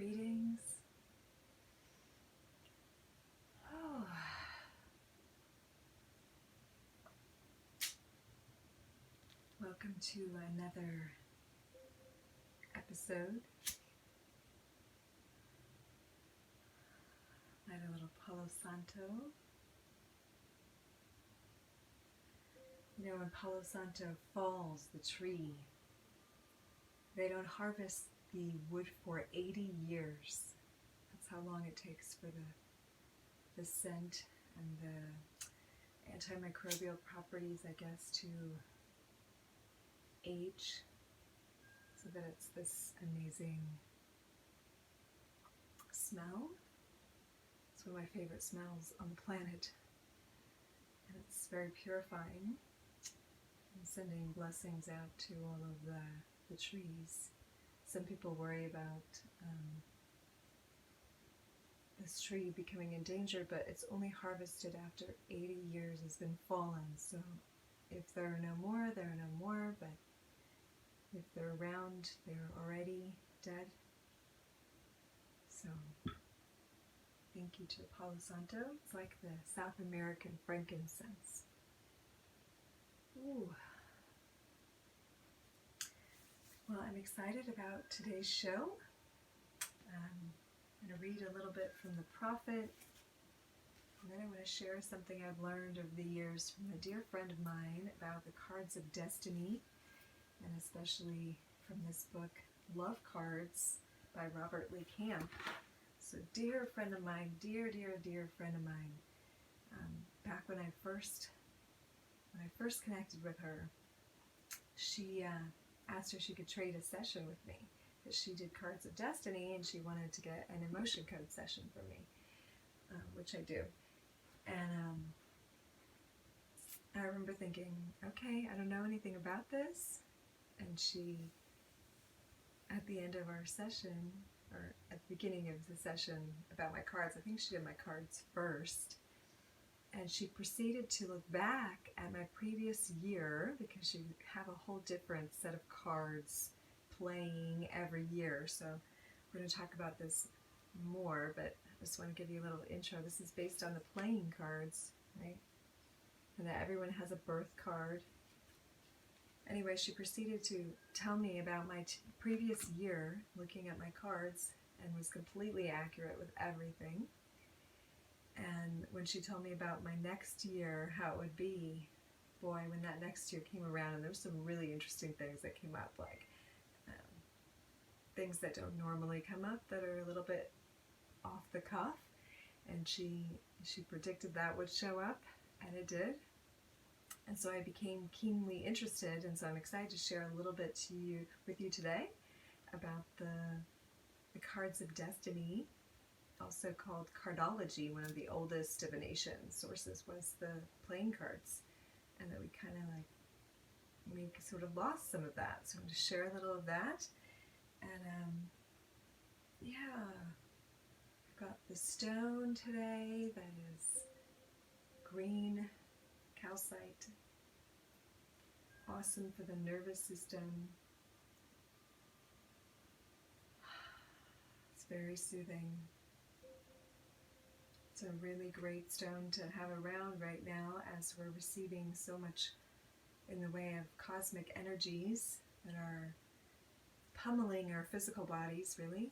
Greetings. Oh. Welcome to another episode. Light a little Palo Santo. You know, when Palo Santo falls, the tree, they don't harvest the wood for 80 years. That's how long it takes for the scent and the antimicrobial properties, I guess, to age, so that it's this amazing smell. It's one of my favorite smells on the planet, and it's very purifying and sending blessings out to all of the trees. Some people worry about this tree becoming endangered, but it's only harvested after 80 years has been fallen. So if there are no more, there are no more, but if they're around, they're already dead. So thank you to Palo Santo. It's like the South American frankincense. Ooh. Well, I'm excited about today's show. I'm going to read a little bit from the prophet, and then I want to share something I've learned over the years from a dear friend of mine about the cards of destiny, and especially from this book, Love Cards by Robert Lee Camp. So dear friend of mine, dear friend of mine, back when I first connected with her, she asked her if she could trade a session with me, because she did Cards of Destiny and she wanted to get an emotion code session from me, which I do. And I remember thinking, okay, I don't know anything about this. And she, at the end of our session, or at the beginning of the session about my cards, I think she did my cards first, and she proceeded to look back at my previous year, because she have a whole different set of cards playing every year. So we're going to talk about this more, but I just want to give you a little intro. This is based on the playing cards, right? And that everyone has a birth card. Anyway, she proceeded to tell me about my previous year, looking at my cards, and was completely accurate with everything. And when she told me about my next year, how it would be, boy, when that next year came around, and there were some really interesting things that came up, like things that don't normally come up, that are a little bit off the cuff, and she predicted that would show up, and it did. And so I became keenly interested, and so I'm excited to share a little bit with you today about the cards of destiny, also called cardology. One of the oldest divination sources was the playing cards, and that we kind of sort of lost some of that. So I'm going to share a little of that. And yeah, I've got the stone today that is green calcite, awesome for the nervous system. It's very soothing. It's a really great stone to have around right now, as we're receiving so much in the way of cosmic energies that are pummeling our physical bodies, really.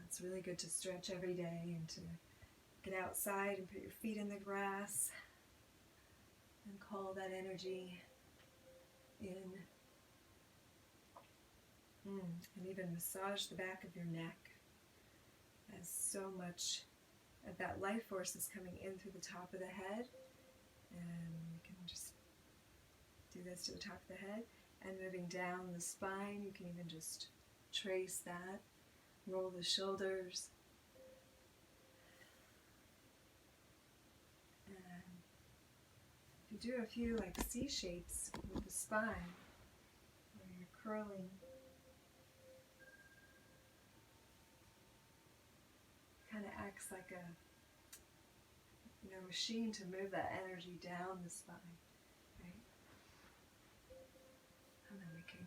It's really good to stretch every day and to get outside and put your feet in the grass and call that energy in. And even massage the back of your neck, as so much of that life force is coming in through the top of the head. And you can just do this to the top of the head, and moving down the spine, you can even just trace that, roll the shoulders, and if you do a few like C shapes with the spine, where you're curling, kind of acts like a machine to move that energy down the spine, right? And then we can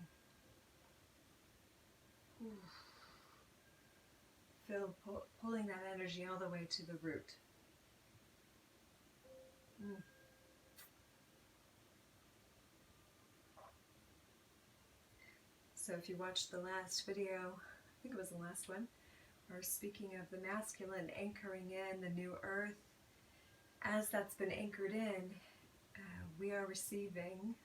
Feel pulling that energy all the way to the root. So if you watched the last video, I think it was the last one, or speaking of the masculine anchoring in the new earth, as that's been anchored in, we are receiving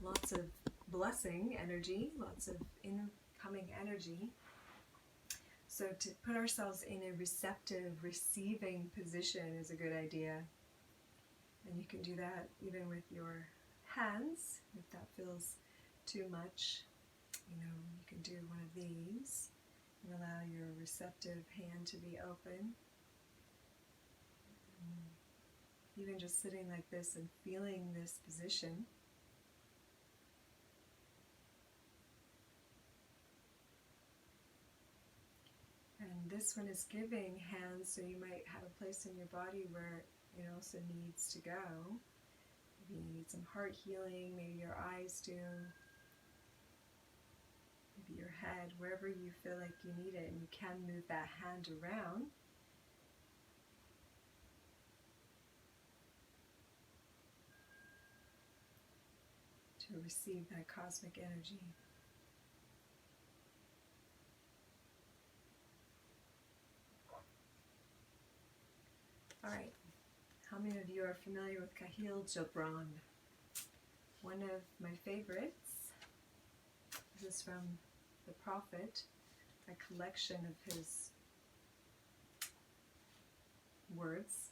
lots of blessing energy, lots of incoming energy. So to put ourselves in a receptive, receiving position is a good idea. And you can do that even with your hands, if that feels too much. You know, you can do one of these and allow your receptive hand to be open. Even just sitting like this and feeling this position. And this one is giving hands, so you might have a place in your body where it also needs to go. Maybe you need some heart healing, maybe your eyes do, maybe your head, wherever you feel like you need it, and you can move that hand around. To receive that cosmic energy. All right, how many of you are familiar with Kahil Gibran? One of my favorites. This is from the Prophet, a collection of his words.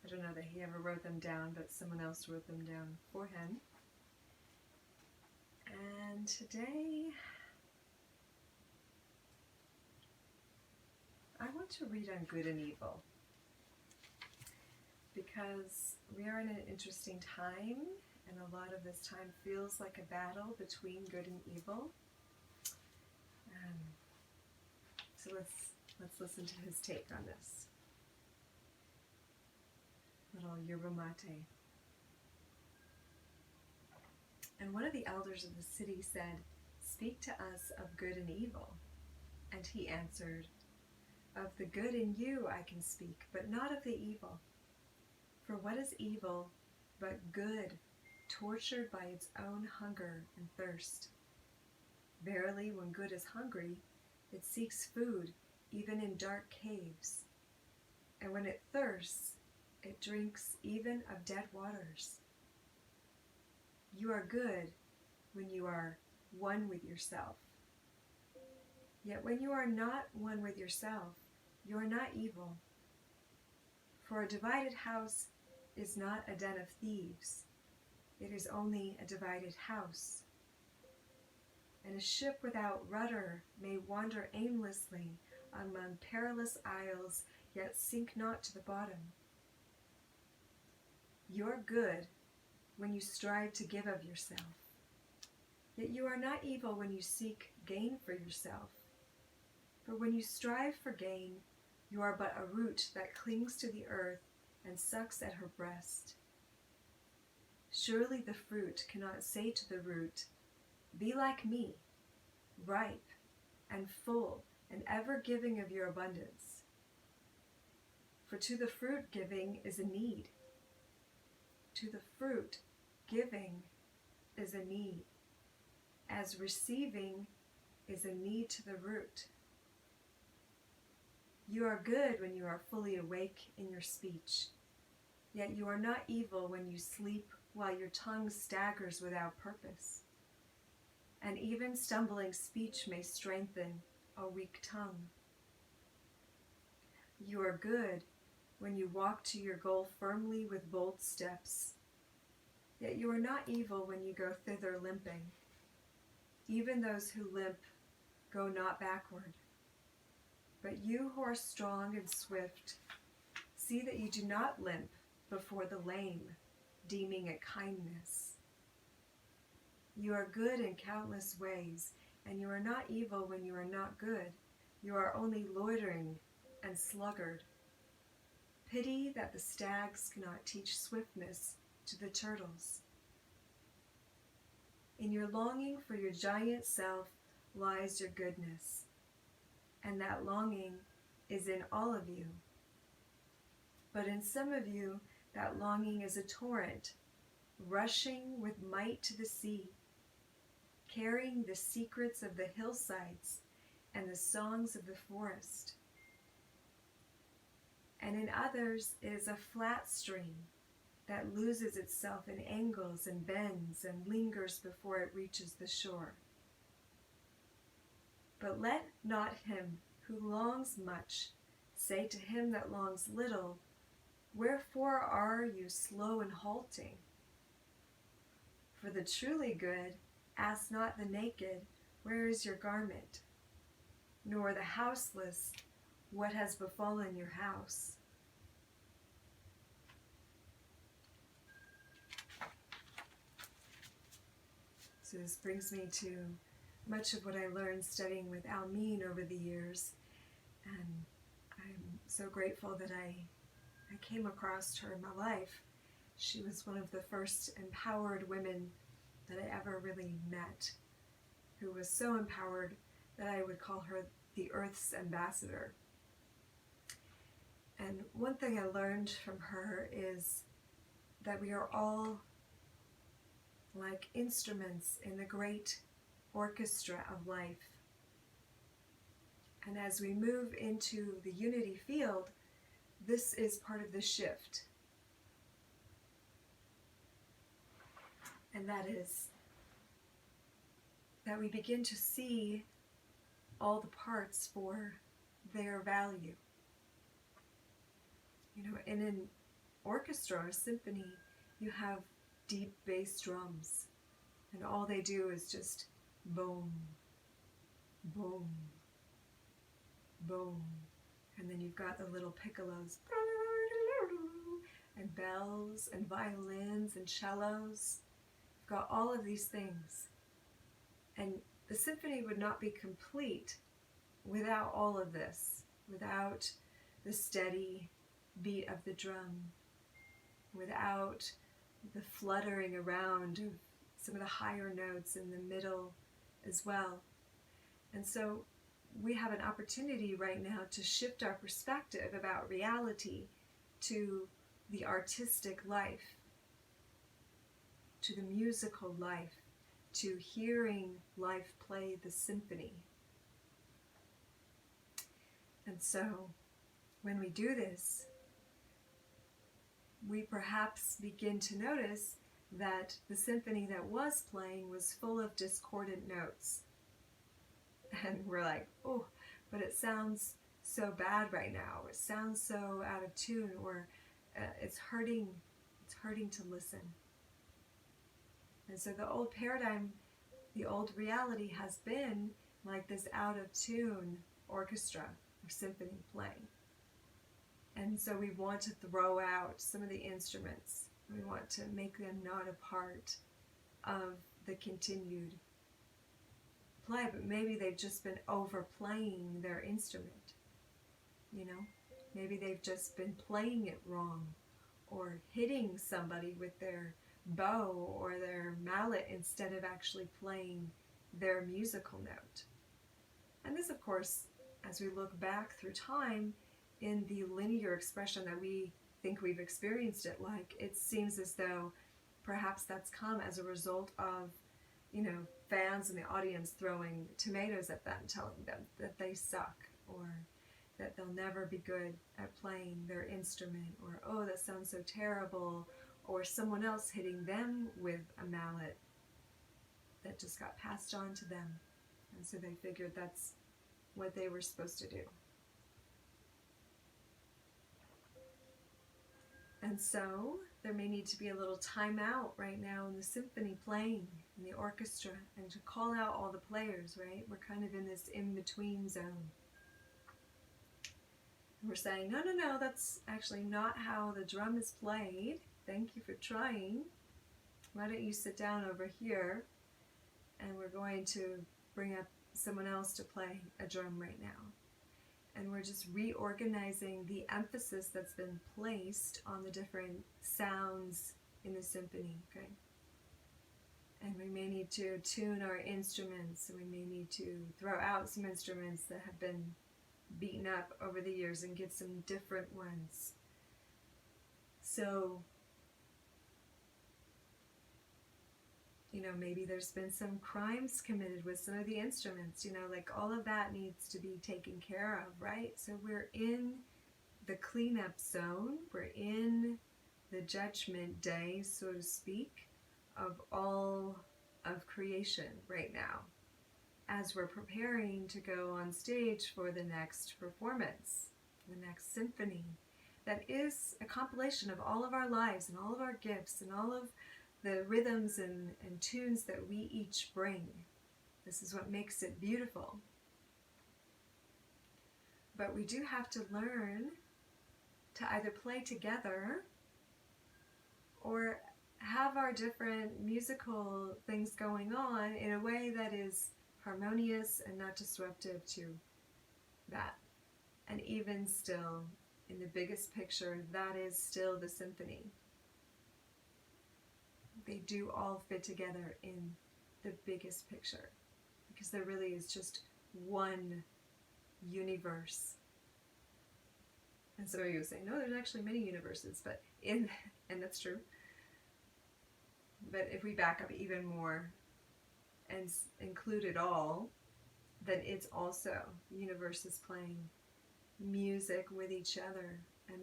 I don't know that he ever wrote them down, but someone else wrote them down for him. And today, I want to read on good and evil, because we are in an interesting time, and a lot of this time feels like a battle between good and evil. So let's listen to his take on this. Little yerba mate. And one of the elders of the city said, "Speak to us of good and evil." And he answered, "Of the good in you I can speak, but not of the evil. For what is evil but good, tortured by its own hunger and thirst? Verily, when good is hungry, it seeks food, even in dark caves. And when it thirsts, it drinks even of dead waters. You are good when you are one with yourself. Yet when you are not one with yourself, you are not evil. For a divided house is not a den of thieves. It is only a divided house. And a ship without rudder may wander aimlessly among perilous isles, yet sink not to the bottom. You are good when you strive to give of yourself. Yet you are not evil when you seek gain for yourself. For when you strive for gain, you are but a root that clings to the earth and sucks at her breast. Surely the fruit cannot say to the root, 'Be like me, ripe and full and ever giving of your abundance.' For to the fruit giving is a need. To the fruit giving is a need, as receiving is a need to the root. You are good when you are fully awake in your speech, yet you are not evil when you sleep while your tongue staggers without purpose. And even stumbling speech may strengthen a weak tongue. You are good when you walk to your goal firmly with bold steps, yet you are not evil when you go thither limping. Even those who limp go not backward. But you who are strong and swift, see that you do not limp before the lame, deeming it kindness. You are good in countless ways, and you are not evil when you are not good. You are only loitering and sluggard. Pity that the stags cannot teach swiftness to the turtles. In your longing for your giant self lies your goodness. and that longing is in all of you. But in some of you, that longing is a torrent, rushing with might to the sea, carrying the secrets of the hillsides and the songs of the forest. And in others, it is a flat stream that loses itself in angles and bends and lingers before it reaches the shore. But let not him who longs much say to him that longs little, wherefore are you slow and halting? For the truly good ask not the naked, where is your garment? Nor the houseless, what has befallen your house? So this brings me to much of what I learned studying with Almeen over the years, and I'm so grateful that I came across her in my life. She was one of the first empowered women that I ever really met, who was so empowered that I would call her the Earth's ambassador. And one thing I learned from her is that we are all like instruments in the great orchestra of life. And as we move into the unity field, this is part of the shift. And that is that we begin to see all the parts for their value. You know, in an orchestra or symphony, you have deep bass drums, and all they do is just boom, boom, boom. And then you've got the little piccolos, and bells, and violins, and cellos. You've got all of these things. And the symphony would not be complete without all of this, without the steady beat of the drum, without the fluttering around of some of the higher notes in the middle as well. And so we have an opportunity right now to shift our perspective about reality to the artistic life, to the musical life, to hearing life play the symphony. And so when we do this, we perhaps begin to notice that the symphony that was playing was full of discordant notes. And we're like, oh, but it sounds so bad right now. It sounds so out of tune, or it's hurting to listen. And so the old paradigm, the old reality has been like this out of tune orchestra or symphony playing. And so we want to throw out some of the instruments. We want to make them not a part of the continued play, but maybe they've just been overplaying their instrument. You know, maybe they've just been playing it wrong, or hitting somebody with their bow or their mallet instead of actually playing their musical note. And this, of course, as we look back through time, in the linear expression that we think we've experienced it like, it seems as though perhaps that's come as a result of, you know, fans in the audience throwing tomatoes at them, telling them that they suck, or that they'll never be good at playing their instrument, or, oh, that sounds so terrible, or someone else hitting them with a mallet that just got passed on to them. And so they figured that's what they were supposed to do. And so there may need to be a little time out right now in the symphony playing, in the orchestra, and to call out all the players, right? We're kind of in this in-between zone. And we're saying, no, that's actually not how the drum is played. Thank you for trying. Why don't you sit down over here, and we're going to bring up someone else to play a drum right now. And we're just reorganizing the emphasis that's been placed on the different sounds in the symphony, okay? And we may need to tune our instruments, and we may need to throw out some instruments that have been beaten up over the years and get some different ones. So, maybe there's been some crimes committed with some of the instruments, like all of that needs to be taken care of, right? So we're in the cleanup zone, we're in the judgment day, so to speak, of all of creation right now, as we're preparing to go on stage for the next performance, the next symphony. That is a compilation of all of our lives and all of our gifts and all of the rhythms and tunes that we each bring. This is what makes it beautiful. But we do have to learn to either play together or have our different musical things going on in a way that is harmonious and not disruptive to that. And even still, in the biggest picture, that is still the symphony. They do all fit together in the biggest picture, because there really is just one universe. And so you say, no, there's actually many universes, and that's true. But if we back up even more and include it all, then it's also universes playing music with each other. And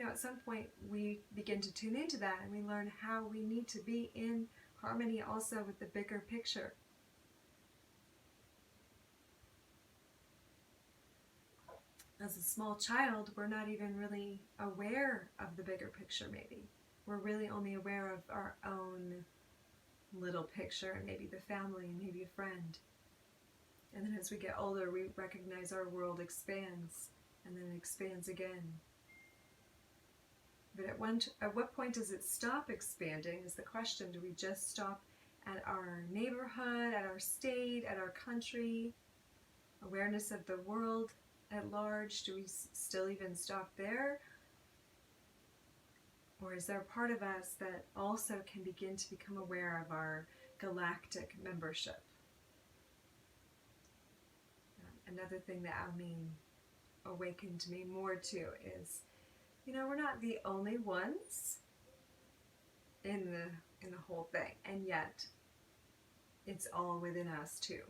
at some point we begin to tune into that, and we learn how we need to be in harmony also with the bigger picture. As a small child, we're not even really aware of the bigger picture, maybe. We're really only aware of our own little picture, and maybe the family, and maybe a friend. And then as we get older, we recognize our world expands, and then it expands again. But at what point does it stop expanding is the question. Do we just stop at our neighborhood, at our state, at our country? Awareness of the world at large? Do we still even stop there? Or is there a part of us that also can begin to become aware of our galactic membership? Another thing that awakened me more to is, we're not the only ones in the whole thing, and yet it's all within us too.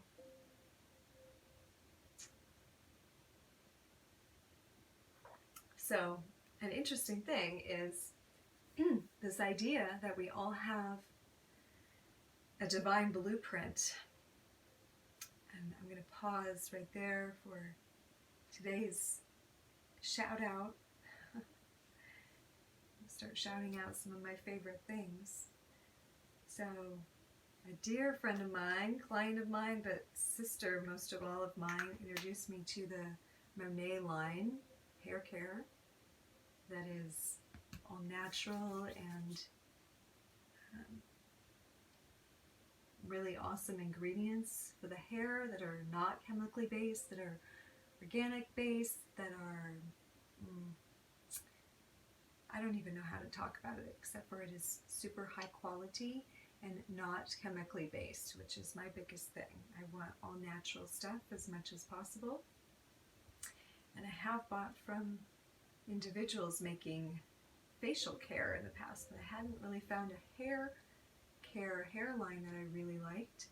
So an interesting thing is this idea that we all have a divine blueprint. And I'm going to pause right there for today's shout out. Start shouting out some of my favorite things. So, a dear friend of mine, client of mine, but sister most of all of mine, introduced me to the Monet line hair care that is all natural and really awesome ingredients for the hair that are not chemically based, that are organic based, that are I don't even know how to talk about it except for it is super high quality and not chemically based, which is my biggest thing. I want all natural stuff as much as possible. And I have bought from individuals making facial care in the past, but I hadn't really found a hair care hairline that I really liked.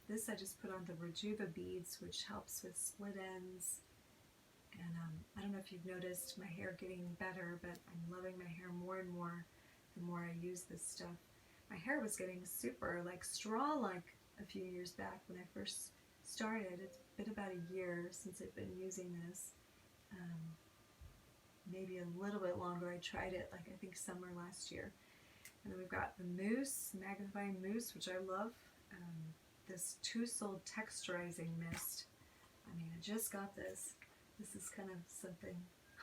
This I just put on the Rejuva beads, which helps with split ends. And I don't know if you've noticed my hair getting better, but I'm loving my hair more and more the more I use this stuff. My hair was getting super straw-like a few years back when I first started. It's been about a year since I've been using this. Maybe a little bit longer. I tried it I think summer last year. And then we've got the mousse, magnifying mousse, which I love. This two-sold texturizing mist. I just got this. This is kind of something.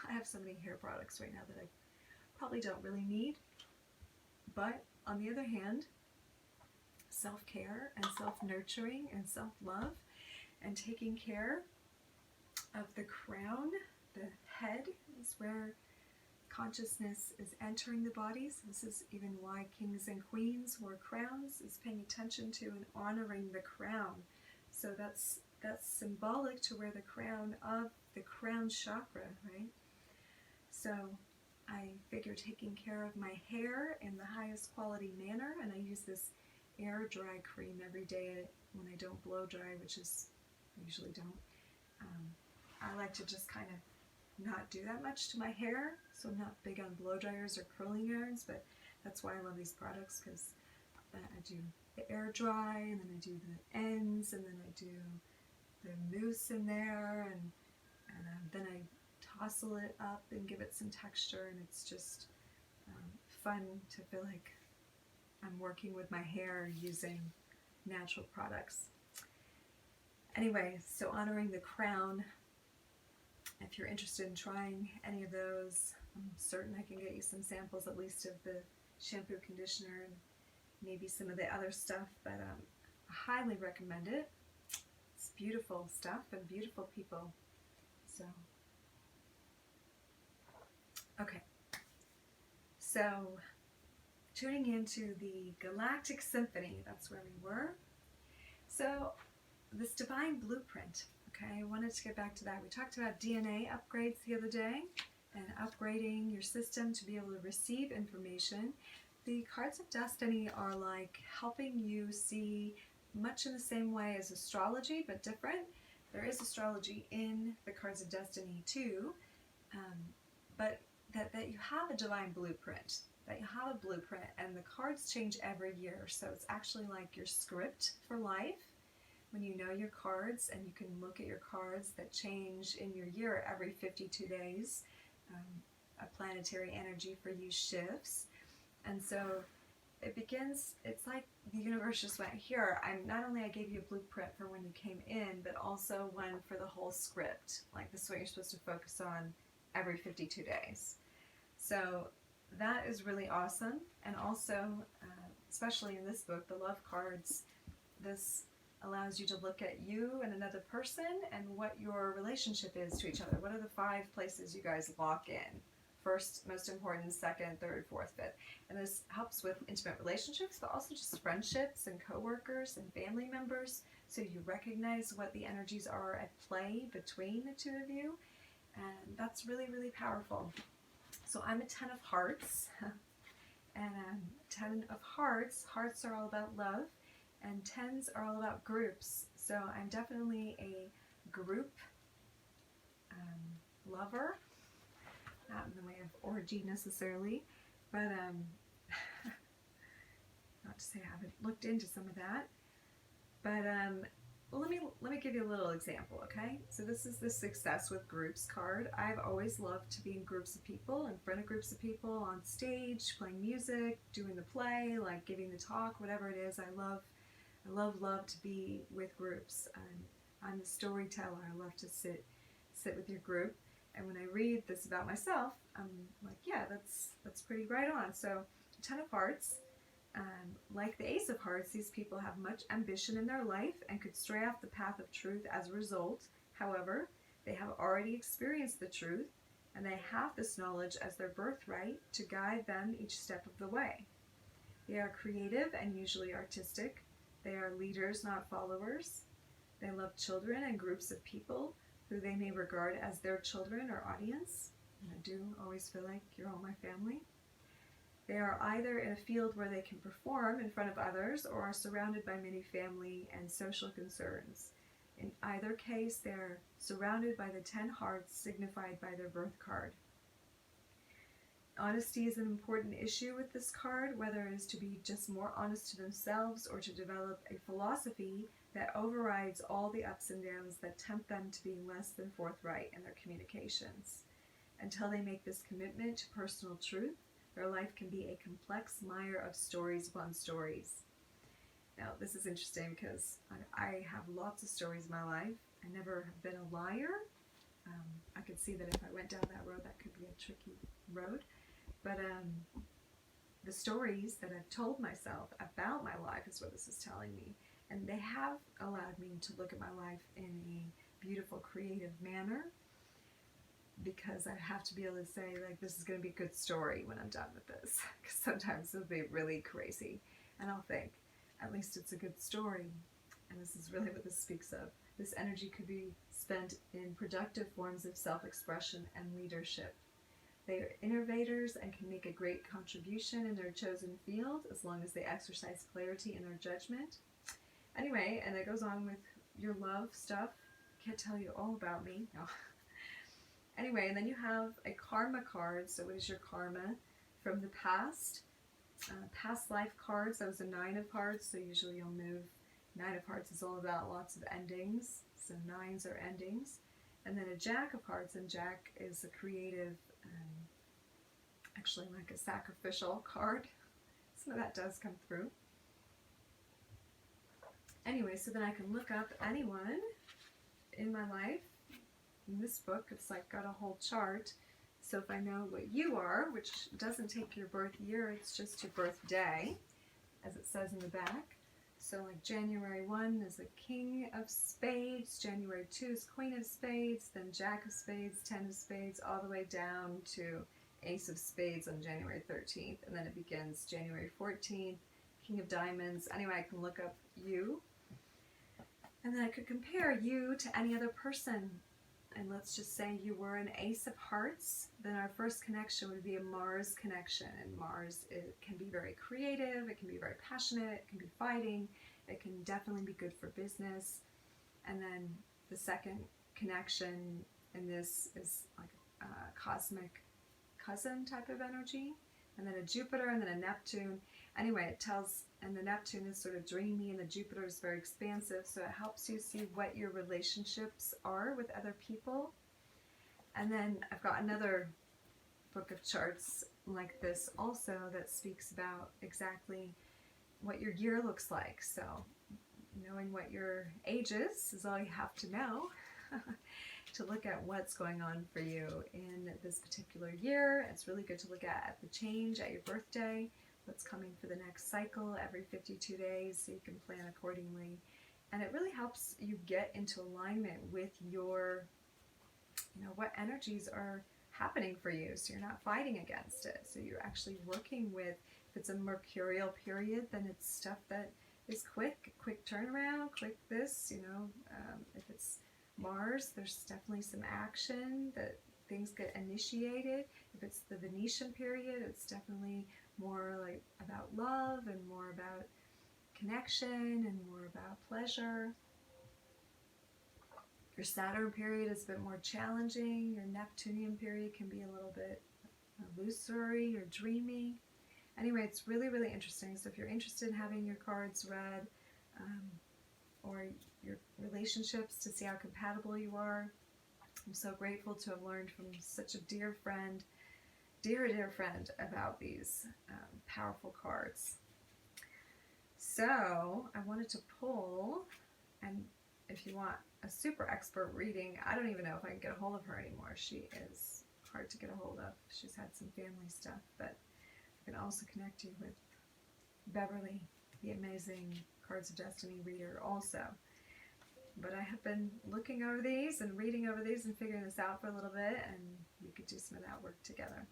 I have so many hair products right now that I probably don't really need. But on the other hand, self-care and self-nurturing and self-love and taking care of the crown, the head is where consciousness is entering the body. So this is even why kings and queens wore crowns, is paying attention to and honoring the crown. So that's that's symbolic to wear the crown of the crown chakra, right? So I figure taking care of my hair in the highest quality manner, and I use this air dry cream every day when I don't blow dry, which is, I usually don't. I like to just kind of not do that much to my hair, so I'm not big on blow dryers or curling irons, but that's why I love these products, because I do the air dry, and then I do the ends, and then I do the mousse in there, and then I tousle it up and give it some texture, and it's just fun to feel like I'm working with my hair using natural products. Anyway, so honoring the crown. If you're interested in trying any of those, I'm certain I can get you some samples at least of the shampoo, conditioner, and maybe some of the other stuff, but I highly recommend it. It's beautiful stuff and beautiful people. So, okay. So, tuning into the Galactic Symphony, that's where we were. So, this divine blueprint, okay, I wanted to get back to that. We talked about DNA upgrades the other day and upgrading your system to be able to receive information. The cards of destiny are like helping you see much in the same way as astrology, but different. There is astrology in the cards of destiny too, but that you have a divine blueprint, that you have a blueprint, and the cards change every year. So it's actually like your script for life. When you know your cards and you can look at your cards that change in your year every 52 days, a planetary energy for you shifts. And so it begins, it's like the universe just went, here, I gave you a blueprint for when you came in, but also one for the whole script. Like, this is what you're supposed to focus on every 52 days. So that is really awesome. And also, especially in this book, the love cards, this allows you to look at you and another person and what your relationship is to each other. What are the 5 places you guys lock in? First, most important, second, third, fourth, fifth. And this helps with intimate relationships, but also just friendships and coworkers and family members. So you recognize what the energies are at play between the two of you. And that's really, really powerful. So I'm a 10 of hearts. And 10 of hearts are all about love. And 10s are all about groups. So I'm definitely a group lover. Not in the way of orgy necessarily, but not to say I haven't looked into some of that. But well, let me give you a little example, okay? So this is the success with groups card. I've always loved to be in groups of people, in front of groups of people, on stage, playing music, doing the play, like giving the talk, whatever it is. I love to be with groups. I'm the storyteller. I love to sit with your group. And when I read this about myself, I'm like, yeah, that's pretty right on. So 10 of hearts, like the Ace of Hearts, these people have much ambition in their life and could stray off the path of truth as a result. However, they have already experienced the truth, and they have this knowledge as their birthright to guide them each step of the way. They are creative and usually artistic. They are leaders, not followers. They love children and groups of people who they may regard as their children or audience. And I do always feel like you're all my family. They are either in a field where they can perform in front of others or are surrounded by many family and social concerns. In either case, they're surrounded by the 10 hearts signified by their birth card. Honesty is an important issue with this card, whether it is to be just more honest to themselves or to develop a philosophy that overrides all the ups and downs that tempt them to be less than forthright in their communications. Until they make this commitment to personal truth, their life can be a complex mire of stories upon stories. Now, this is interesting because I have lots of stories in my life. I never have been a liar. I could see that if I went down that road, that could be a tricky road. But the stories that I've told myself about my life is what this is telling me. And they have allowed me to look at my life in a beautiful, creative manner, because I have to be able to say, like, this is going to be a good story when I'm done with this. Because sometimes it'll be really crazy. And I'll think, at least it's a good story. and this is really what this speaks of. This energy could be spent in productive forms of self-expression and leadership. They are innovators and can make a great contribution in their chosen field as long as they exercise clarity in their judgment. Anyway, and it goes on with your love stuff. Can't tell you all about me. No. Anyway, and then you have a karma card. So what is your karma from the past? Past life cards. That was a 9 of hearts. So usually you'll move. 9 of hearts is all about lots of endings. So 9s are endings. And then a Jack of hearts. And Jack is a creative, actually like a sacrificial card. Some of that does come through. Anyway, so then I can look up anyone in my life. In this book, it's like got a whole chart. So if I know what you are, which doesn't take your birth year, it's just your birthday, as it says in the back. So like January 1 is the King of Spades, January 2 is Queen of Spades, then Jack of Spades, 10 of Spades, all the way down to Ace of Spades on January 13th. And then it begins January 14th, King of Diamonds. Anyway, I can look up you. And then I could compare you to any other person. And let's just say you were an Ace of Hearts, then our first connection would be a Mars connection. And Mars, it can be very creative, it can be very passionate, it can be fighting, it can definitely be good for business. And then the second connection in this is like a cosmic cousin type of energy. And then a Jupiter and then a Neptune. Anyway, it tells, and the Neptune is sort of dreamy and the Jupiter is very expansive, so it helps you see what your relationships are with other people. And then I've got another book of charts like this also that speaks about exactly what your year looks like. So knowing what your age is all you have to know to look at what's going on for you in this particular year. It's really good to look at the change at your birthday, what's coming for the next cycle every 52 days, so you can plan accordingly. And it really helps you get into alignment with your, what energies are happening for you, so you're not fighting against it. So you're actually working with, if it's a mercurial period, then it's stuff that is quick turnaround, quick this, if it's Mars, there's definitely some action that things get initiated. If it's the Venetian period, it's definitely more like about love and more about connection and more about pleasure. Your Saturn period is a bit more challenging. Your Neptunian period can be a little bit illusory or dreamy. Anyway, it's really, really interesting. So if you're interested in having your cards read, or your relationships to see how compatible you are, I'm so grateful to have learned from such a dear friend, dear friend, about these powerful cards. So I wanted to pull, and if you want a super expert reading, I don't even know if I can get a hold of her anymore. She is hard to get a hold of. She's had some family stuff, but I can also connect you with Beverly, the amazing Cards of Destiny reader also. But I have been looking over these and reading over these and figuring this out for a little bit, and we could do some of that work together.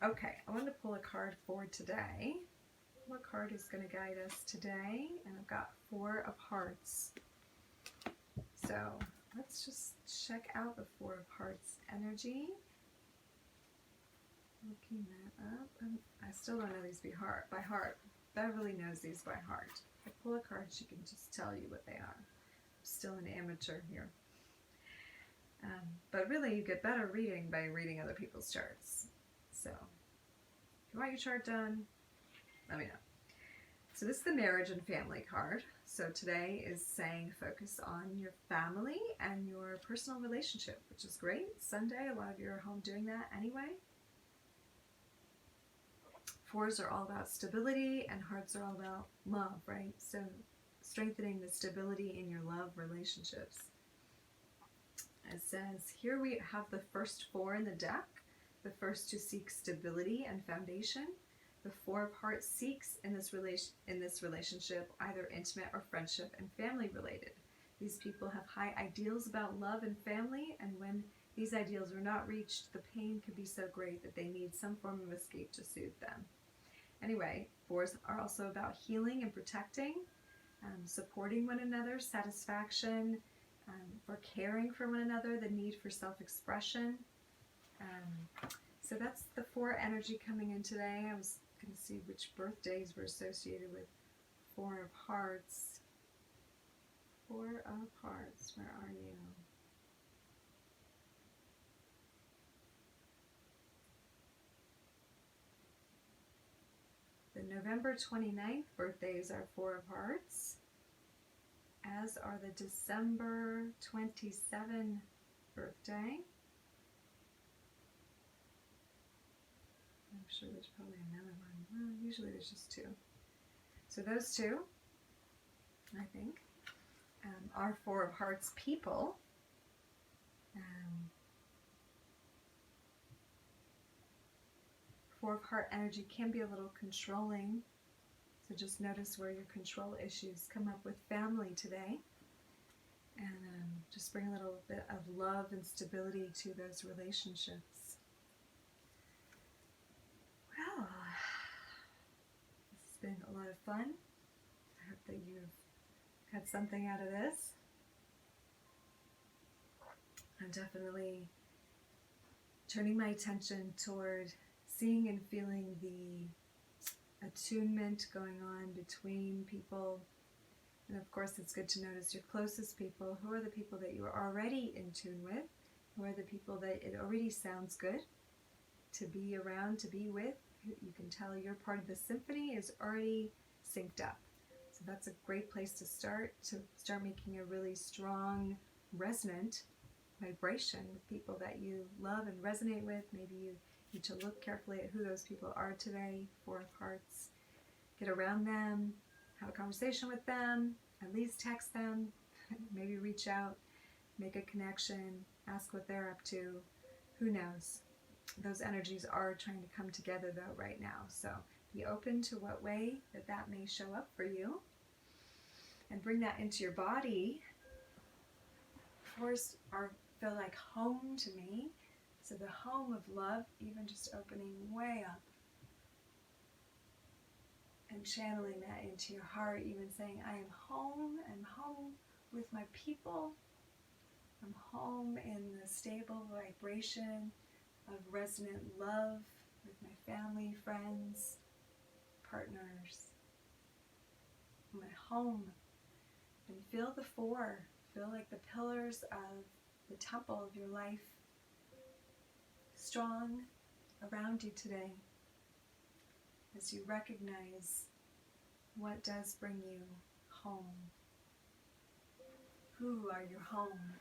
Okay, I wanted to pull a card for today. What card is going to guide us today? And I've got 4 of Hearts. So let's just check out the 4 of Hearts energy. Looking that up. I still don't know these by heart. Beverly knows these by heart. If I pull a card, she can just tell you what they are. I'm still an amateur here. But really, you get better reading by reading other people's charts. So, if you want your chart done, let me know. So this is the marriage and family card. So today is saying focus on your family and your personal relationship, which is great. It's Sunday, a lot of you are home doing that anyway. 4s are all about stability and hearts are all about love, right? So strengthening the stability in your love relationships. It says, here we have the first 4 in the deck. The first to seek stability and foundation. The 4 of Hearts seeks in this relationship either intimate or friendship and family related. These people have high ideals about love and family, and when these ideals are not reached, the pain could be so great that they need some form of escape to soothe them. Anyway, 4s are also about healing and protecting. supporting one another, satisfaction, for caring for one another, the need for self-expression. So that's the 4 energy coming in today. I was going to see which birthdays were associated with 4 of Hearts. 4 of Hearts, where are you? The November 29th birthdays are 4 of Hearts, as are the December 27 birthday. I'm sure there's probably another one. Well, usually there's just 2. So those 2, I think, are 4 of Hearts people. 4 of Heart energy can be a little controlling, so just notice where your control issues come up with family today, and just bring a little bit of love and stability to those relationships. Well, this has been a lot of fun. I hope that you've got something out of this. I'm definitely turning my attention toward seeing and feeling the attunement going on between people. And of course, it's good to notice your closest people. Who are the people that you are already in tune with? Who are the people that it already sounds good to be around, to be with? You can tell your part of the symphony is already synced up. So that's a great place to start making a really strong, resonant vibration with people that you love and resonate with. Maybe you need to look carefully at who those people are today. 4 of Hearts. Get around them, have a conversation with them, at least text them, maybe reach out, make a connection, ask what they're up to. Who knows? Those energies are trying to come together though right now. So be open to what way that may show up for you, and bring that into your body. 4s feel like home to me. So the home of love, even just opening way up and channeling that into your heart, even saying, I am home. I'm home with my people. I'm home in the stable vibration of resonant love with my family, friends, partners. I'm at home. And feel the 4. Feel like the pillars of the temple of your life strong around you today, as you recognize what does bring you home. Who are your home?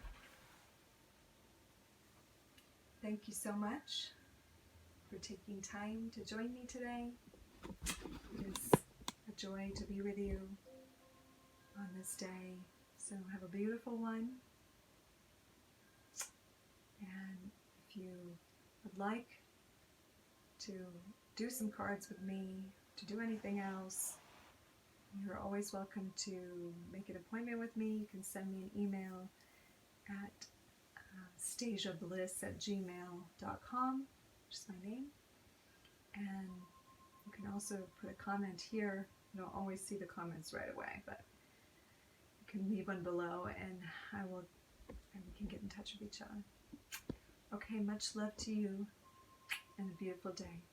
Thank you so much for taking time to join me today. It is a joy to be with you on this day. So have a beautiful one. And if you would like to do some cards with me, to do anything else, you're always welcome to make an appointment with me. You can send me an email at stasiabliss@gmail.com, which is my name. And you can also put a comment here. I don't always see the comments right away, but you can leave one below, and we can get in touch with each other. Okay, much love to you, and a beautiful day.